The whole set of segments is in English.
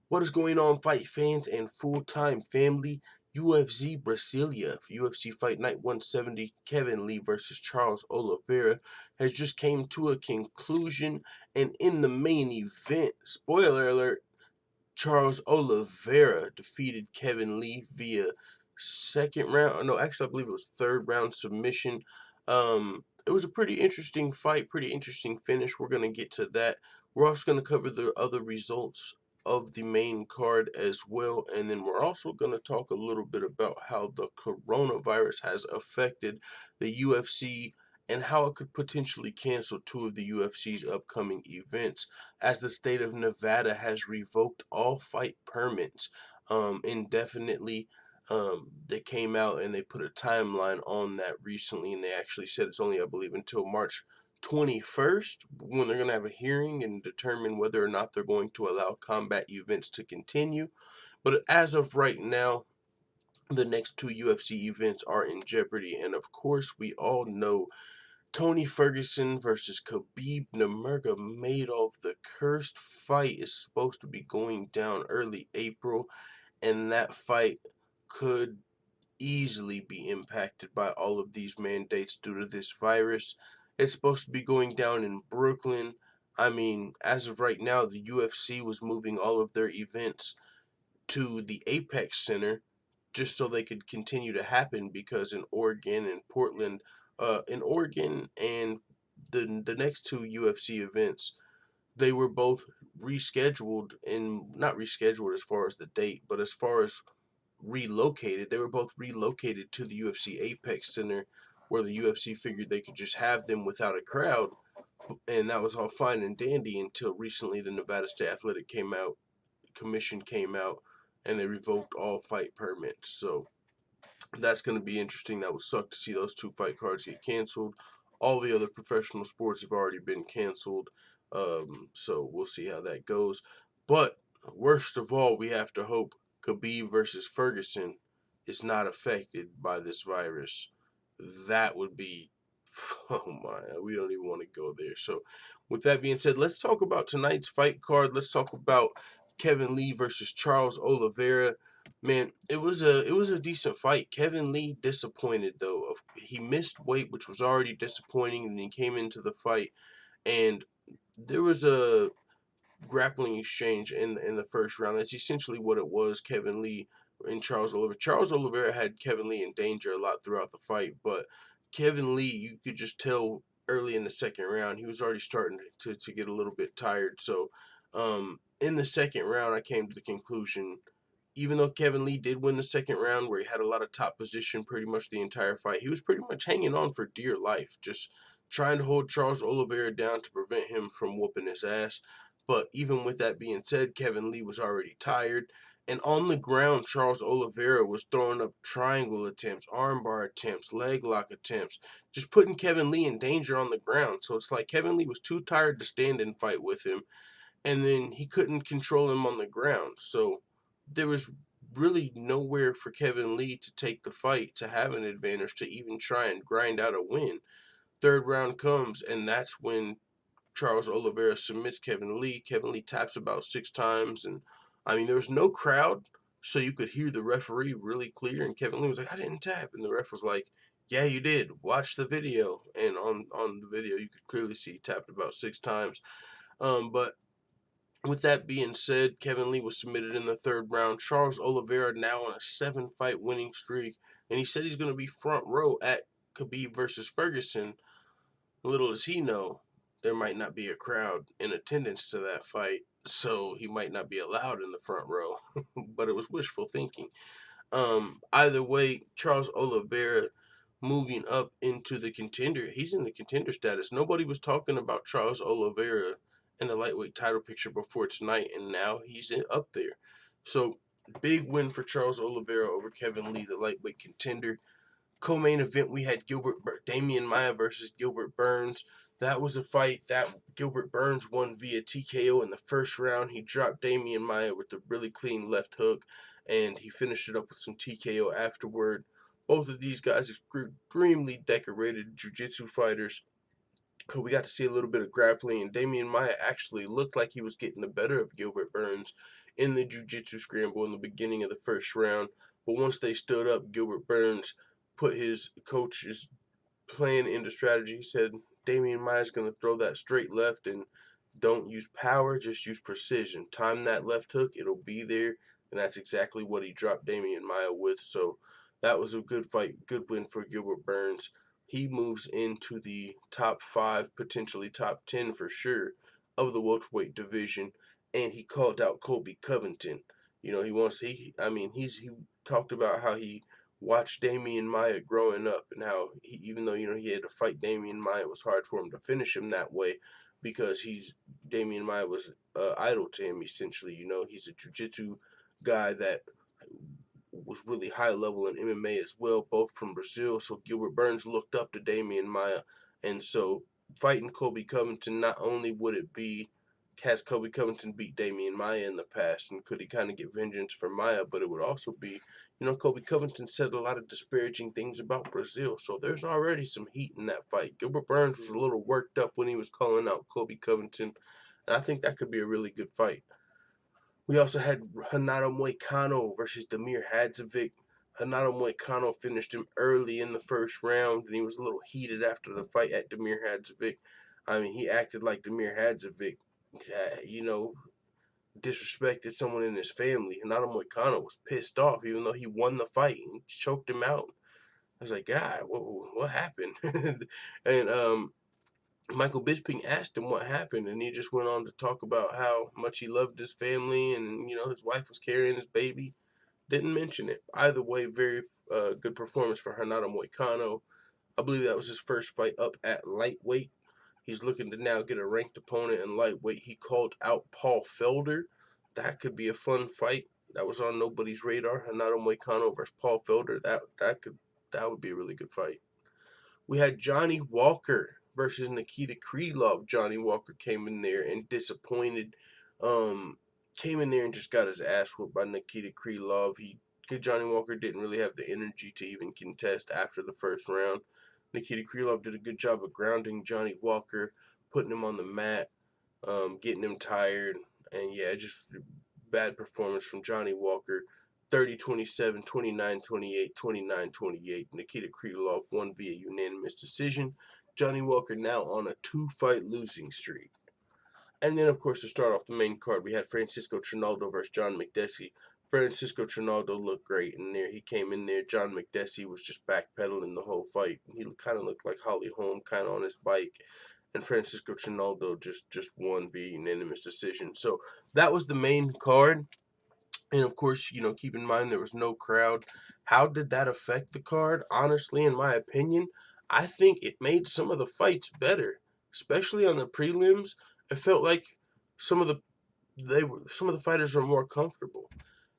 What is going on, fight fans and full-time family? UFC Brasilia, UFC Fight Night 170, Kevin Lee versus Charles Oliveira has just came to a conclusion, and in the main event, spoiler alert, Charles Oliveira defeated Kevin Lee via second round. No, actually, I believe it was third round submission. It was a pretty interesting fight, pretty interesting finish. We're gonna get to that. We're also gonna cover the other results of the main card as well, and then we're also gonna talk a little bit about how the coronavirus has affected the UFC and how it could potentially cancel two of the UFC's upcoming events, as the state of Nevada has revoked all fight permits indefinitely. They came out and they put a timeline on that recently, and they actually said it's only, I believe, until March 21st when they're going to have a hearing and determine whether or not they're going to allow combat events to continue. But as of right now, the next two UFC events are in jeopardy, and of course, we all know Tony Ferguson versus Khabib Nurmagomedov. The cursed fight is supposed to be going down early April, and that fight could easily be impacted by all of these mandates due to this virus. It's supposed to be going down in Brooklyn. I mean, as of right now, the UFC was moving all of their events to the Apex Center just so they could continue to happen, because in Oregon and Portland, in Oregon and the next two UFC events, they were both rescheduled, and not rescheduled as far as the date, but as far as relocated. They were both relocated to the UFC Apex Center, where the UFC figured they could just have them without a crowd, and that was all fine and dandy until recently the Nevada State Athletic Commission came out and they revoked all fight permits. So that's going to be interesting. That would suck to see those two fight cards get canceled. All the other professional sports have already been canceled. So we'll see how that goes. But worst of all, we have to hope Khabib versus Ferguson is not affected by this virus. That would be, oh my, we don't even want to go there. So with that being said, let's talk about tonight's fight card. Let's talk about Kevin Lee versus Charles Oliveira. Man, it was a decent fight. Kevin Lee disappointed though. He missed weight, which was already disappointing, and he came into the fight and there was a grappling exchange in the first round. That's essentially what it was. Kevin Lee and Charles Oliveira. Charles Oliveira had Kevin Lee in danger a lot throughout the fight, but Kevin Lee, you could just tell early in the second round, he was already starting to get a little bit tired. So in the second round, I came to the conclusion, even though Kevin Lee did win the second round, where he had a lot of top position pretty much the entire fight, he was pretty much hanging on for dear life, just trying to hold Charles Oliveira down to prevent him from whooping his ass. But even with that being said, Kevin Lee was already tired. And on the ground, Charles Oliveira was throwing up triangle attempts, armbar attempts, leg lock attempts, just putting Kevin Lee in danger on the ground. So it's like Kevin Lee was too tired to stand and fight with him, and then he couldn't control him on the ground. So there was really nowhere for Kevin Lee to take the fight, to have an advantage, to even try and grind out a win. Third round comes, and that's when Charles Oliveira submits Kevin Lee. Kevin Lee taps about 6 times, and I mean, there was no crowd, so you could hear the referee really clear. And Kevin Lee was like, "I didn't tap," and the ref was like, "Yeah, you did. Watch the video." And on the video, you could clearly see he tapped about 6 times. But with that being said, Kevin Lee was submitted in the third round. Charles Oliveira now on a 7-fight winning streak, and he said he's going to be front row at Khabib versus Ferguson. Little does he know, there might not be a crowd in attendance to that fight, so he might not be allowed in the front row. But it was wishful thinking. Either way, Charles Oliveira moving up into the contender. He's in the contender status. Nobody was talking about Charles Oliveira in the lightweight title picture before tonight, and now he's up there. So big win for Charles Oliveira over Kevin Lee, the lightweight contender. Co-main event, we had Damian Maia versus Gilbert Burns. That was a fight that Gilbert Burns won via TKO in the first round. He dropped Damian Maia with a really clean left hook, and he finished it up with some TKO afterward. Both of these guys are extremely decorated jiu-jitsu fighters. We got to see a little bit of grappling, and Damian Maia actually looked like he was getting the better of Gilbert Burns in the jiu-jitsu scramble in the beginning of the first round. But once they stood up, Gilbert Burns put his coach's plan into strategy. He said Damian Maia's going to throw that straight left and don't use power, just use precision. Time that left hook, it'll be there, and that's exactly what he dropped Damian Maia with. So that was a good fight, good win for Gilbert Burns. He moves into the top 5, potentially top 10 for sure, of the welterweight division, and he called out Colby Covington. You know, he talked about how he watched Damian Maia growing up, and how even though he had to fight Damian Maia, it was hard for him to finish him that way because Damian Maia was idol to him essentially. He's a jiu-jitsu guy that was really high level in MMA as well, both from Brazil. So Gilbert Burns looked up to Damian Maia, and so fighting Colby Covington, not only would it be has Colby Covington beat Damian Maia in the past, and could he kind of get vengeance for Maia, but it would also be, Colby Covington said a lot of disparaging things about Brazil, so there's already some heat in that fight. Gilbert Burns was a little worked up when he was calling out Colby Covington, and I think that could be a really good fight. We also had Renato Moicano versus Damir Hadzovic. Renato Moicano finished him early in the first round, and he was a little heated after the fight at Damir Hadzovic. I mean, he acted like Damir Hadzovic, disrespected someone in his family. Renato Moicano was pissed off, even though he won the fight and choked him out. I was like, God, what happened? And Michael Bisping asked him what happened, and he just went on to talk about how much he loved his family, and his wife was carrying his baby. Didn't mention it. Either way, very good performance for Renato Moicano. I believe that was his first fight up at lightweight. He's looking to now get a ranked opponent in lightweight. He called out Paul Felder. That could be a fun fight. That was on nobody's radar. Renato Moicano versus Paul Felder. That would be a really good fight. We had Johnny Walker versus Nikita Krylov. Johnny Walker came in there and disappointed. Came in there and just got his ass whooped by Nikita Krylov. Johnny Walker didn't really have the energy to even contest after the first round. Nikita Krylov did a good job of grounding Johnny Walker, putting him on the mat, getting him tired, and yeah, just bad performance from Johnny Walker. 30-27, 29-28, 29-28. Nikita Krylov won via unanimous decision. Johnny Walker now on a 2-fight losing streak. And then, of course, to start off the main card, we had Francisco Trinaldo versus John Makdessi. Francisco Trinaldo looked great in there. He came in there. John Makdessi was just backpedaling the whole fight. He kind of looked like Holly Holm, kind of on his bike. And Francisco Trinaldo just won via unanimous decision. So that was the main card. And of course, keep in mind there was no crowd. How did that affect the card? Honestly, in my opinion, I think it made some of the fights better, especially on the prelims. It felt like some of the some of the fighters were more comfortable,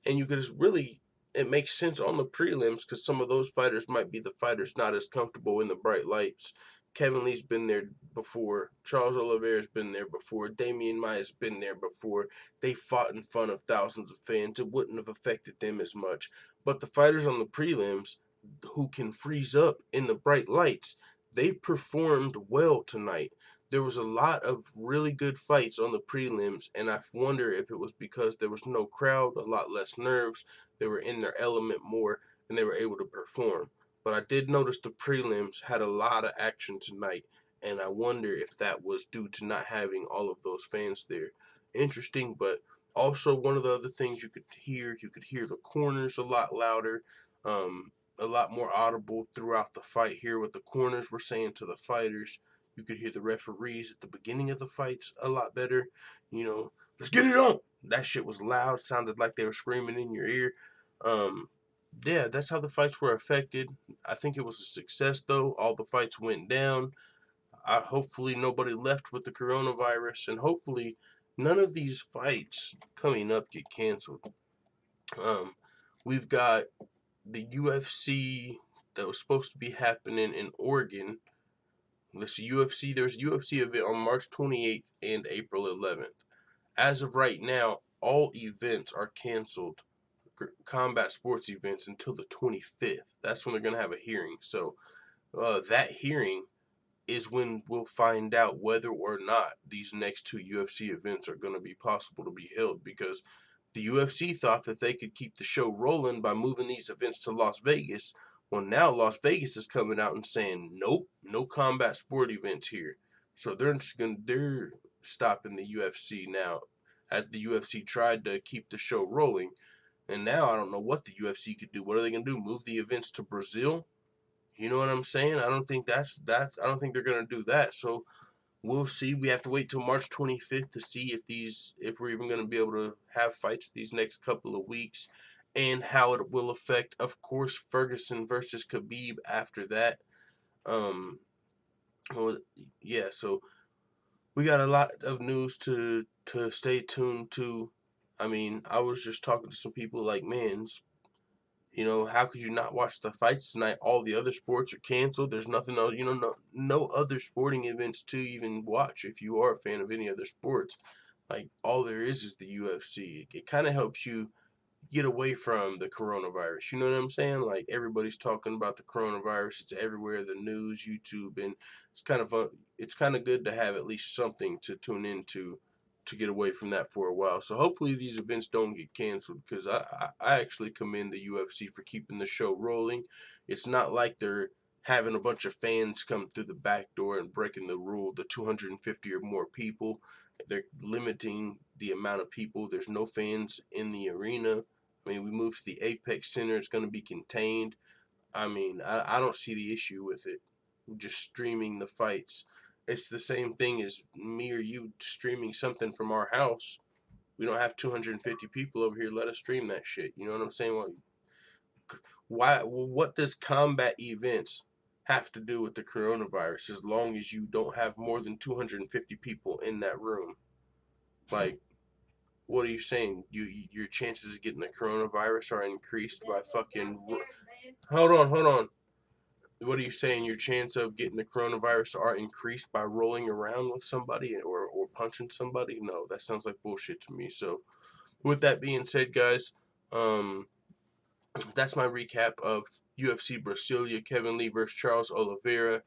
and you could just really, it makes sense on the prelims because some of those fighters might be the fighters not as comfortable in the bright lights. Kevin Lee's been there before. Charles Oliveira's been there before. Damian Maia's been there before. They fought in front of thousands of fans. It wouldn't have affected them as much. But the fighters on the prelims who can freeze up in the bright lights, they performed well tonight. There was a lot of really good fights on the prelims, and I wonder if it was because there was no crowd, a lot less nerves, they were in their element more, and they were able to perform. But I did notice the prelims had a lot of action tonight, and I wonder if that was due to not having all of those fans there. Interesting, but also one of the other things you could hear the corners a lot louder, a lot more audible throughout the fight. Hear what the corners were saying to the fighters. You could hear the referees at the beginning of the fights a lot better. Let's get it on. That shit was loud. Sounded like they were screaming in your ear. Yeah, that's how the fights were affected. I think it was a success, though. All the fights went down. Hopefully nobody left with the coronavirus, and hopefully none of these fights coming up get canceled. We've got the UFC that was supposed to be happening in Oregon. There's a UFC event on March 28th and April 11th. As of right now, all events are canceled, combat sports events, until the 25th. That's when they're going to have a hearing. So that hearing is when we'll find out whether or not these next two UFC events are going to be possible to be held, because the UFC thought that they could keep the show rolling by moving these events to Las Vegas. Well, now Las Vegas is coming out and saying, nope, no combat sport events here. So they're stopping the UFC now, as the UFC tried to keep the show rolling. And now I don't know what the UFC could do. What are they going to do? Move the events to Brazil? You know what I'm saying? I don't think I don't think they're gonna do that. So we'll see. We have to wait till March 25th to see if we're even gonna be able to have fights these next couple of weeks, and how it will affect, of course, Ferguson versus Khabib after that. Um, well, yeah. So we got a lot of news to stay tuned to. I mean, I was just talking to some people like, man, how could you not watch the fights tonight? All the other sports are canceled. There's nothing else, no other sporting events to even watch if you are a fan of any other sports. Like, all there is the UFC. It kind of helps you get away from the coronavirus. You know what I'm saying? Like, everybody's talking about the coronavirus. It's everywhere, the news, YouTube, and it's kind of good to have at least something to tune into to get away from that for a while. So hopefully these events don't get canceled, because I actually commend the UFC for keeping the show rolling. It's not like they're having a bunch of fans come through the back door and breaking the rule, the 250 or more people. They're limiting the amount of people. There's no fans in the arena. I mean, we moved to the Apex Center. It's going to be contained. I mean, I don't see the issue with it. Just streaming the fights. It's the same thing as me or you streaming something from our house. We don't have 250 people over here. Let us stream that shit. You know what I'm saying? What does combat events have to do with the coronavirus, as long as you don't have more than 250 people in that room? Like, what are you saying? Your chances of getting the coronavirus are increased by fucking. Hold on. What are you saying? Your chance of getting the coronavirus are increased by rolling around with somebody or punching somebody? No, that sounds like bullshit to me. So, with that being said, guys, um, that's my recap of UFC Brasilia, Kevin Lee versus Charles Oliveira.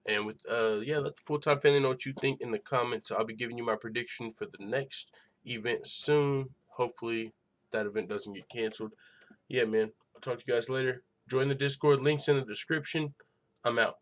And with yeah, let the full-time family know what you think in the comments. I'll be giving you my prediction for the next event soon. Hopefully that event doesn't get canceled. Yeah, man. I'll talk to you guys later. Join the Discord. Links in the description. I'm out.